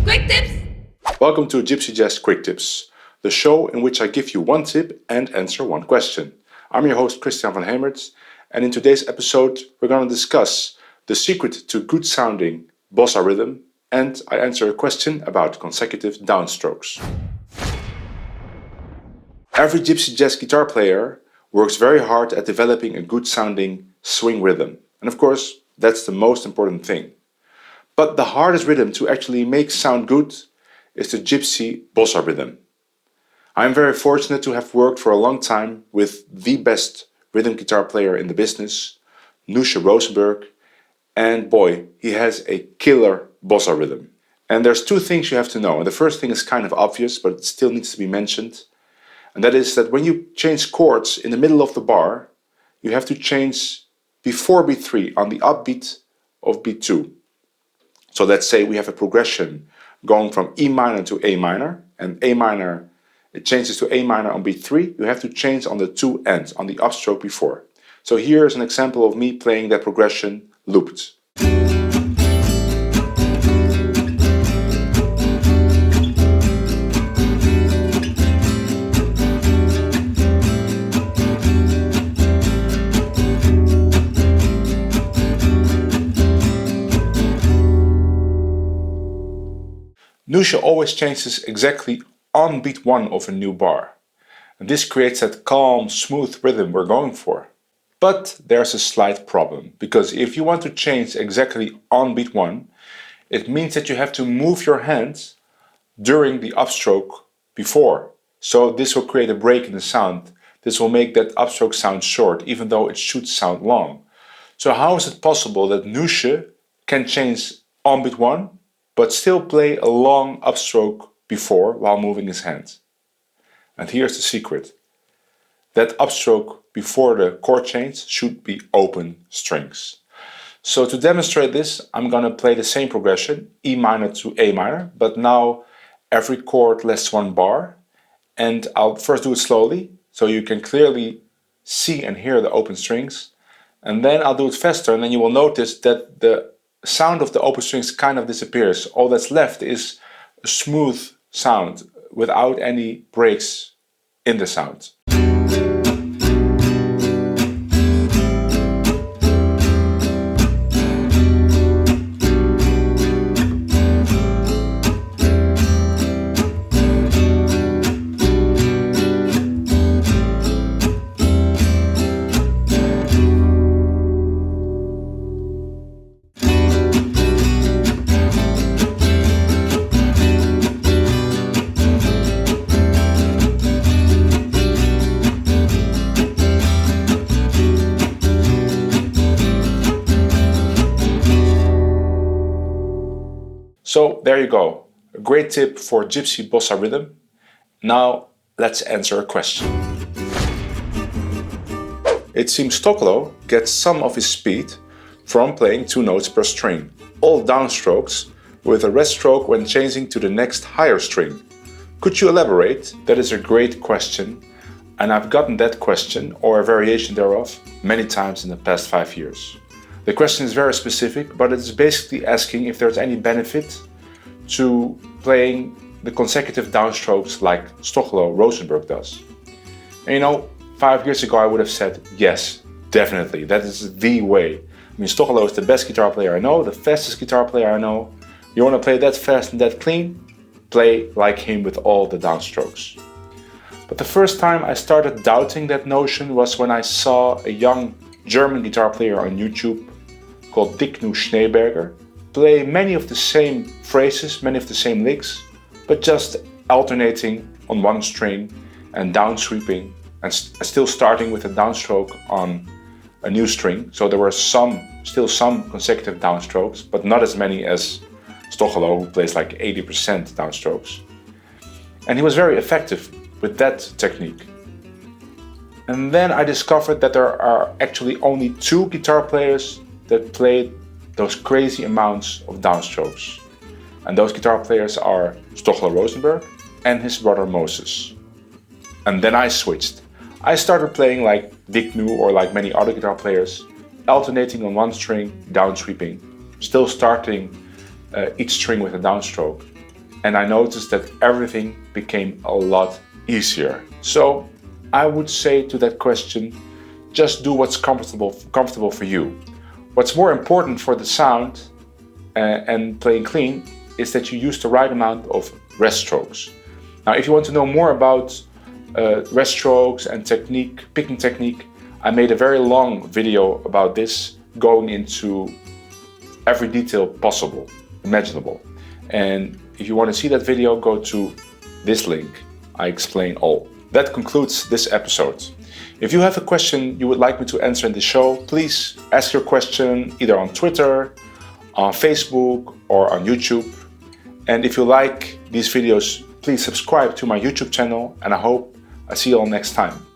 Quick tips! Welcome to Gypsy Jazz Quick Tips, the show in which I give you one tip and answer one question. I'm your host Christian van Hemert, and in today's episode we're going to discuss the secret to good sounding bossa rhythm, and I answer a question about consecutive downstrokes. Every Gypsy Jazz guitar player works very hard at developing a good sounding swing rhythm, and of course that's the most important thing. But the hardest rhythm to actually make sound good is the Gypsy bossa rhythm. I am very fortunate to have worked for a long time with the best rhythm guitar player in the business, Noushe, and boy, he has a killer bossa rhythm. And there's two things you have to know, and the first thing is kind of obvious, but it still needs to be mentioned, and that is that when you change chords in the middle of the bar, you have to change before beat 3 on the upbeat of beat 2. So let's say we have a progression going from E minor to A minor, and A minor, it changes to A minor on beat 3, you have to change on the two ends, on the upstroke before. So here's an example of me playing that progression looped. Noushe always changes exactly on beat 1 of a new bar. And this creates that calm, smooth rhythm we're going for. But there's a slight problem, because if you want to change exactly on beat 1, it means that you have to move your hands during the upstroke before. So this will create a break in the sound. This will make that upstroke sound short, even though it should sound long. So how is it possible that Noushe can change on beat 1, but still play a long upstroke before while moving his hands? And here's the secret. That upstroke before the chord change should be open strings. So to demonstrate this, I'm gonna play the same progression, E minor to A minor, but now every chord lasts one bar. And I'll first do it slowly, so you can clearly see and hear the open strings. And then I'll do it faster, and then you will notice that the sound of the open strings kind of disappears. All that's left is a smooth sound without any breaks in the sound. So there you go, a great tip for Gypsy bossa rhythm. Now let's answer a question. It seems Stocklo gets some of his speed from playing 2 notes per string, all downstrokes, with a rest stroke when changing to the next higher string. Could you elaborate? That is a great question, and I've gotten that question, or a variation thereof, many times in the past 5 years. The question is very specific, but it's basically asking if there's any benefit to playing the consecutive downstrokes like Stocklo does. And you know, 5 years ago I would have said yes, definitely, that is the way. I mean, Stocklo is the best guitar player I know, the fastest guitar player I know. You want to play that fast and that clean? Play like him with all the downstrokes. But the first time I started doubting that notion was when I saw a young German guitar player on YouTube called Noushe play many of the same phrases, many of the same licks, but just alternating on one string and down sweeping and still starting with a downstroke on a new string. So there were still some consecutive downstrokes, but not as many as Stocklo, who plays like 80% downstrokes. And he was very effective with that technique. And then I discovered that there are actually only 2 guitar players that played those crazy amounts of downstrokes. And those guitar players are Stocklo and his brother Moses. And then I switched. I started playing like Dignu or like many other guitar players, alternating on one string, down sweeping, still starting each string with a downstroke, and I noticed that everything became a lot easier. So I would say to that question, just do what's comfortable for you. What's more important for the sound and playing clean is that you use the right amount of rest strokes. Now, if you want to know more about rest strokes and picking technique, I made a very long video about this, going into every detail possible, imaginable. And if you want to see that video, go to this link. I explain all. That concludes this episode. If you have a question you would like me to answer in the show, please ask your question either on Twitter, on Facebook, or on YouTube. And if you like these videos, please subscribe to my YouTube channel, and I hope I see you all next time.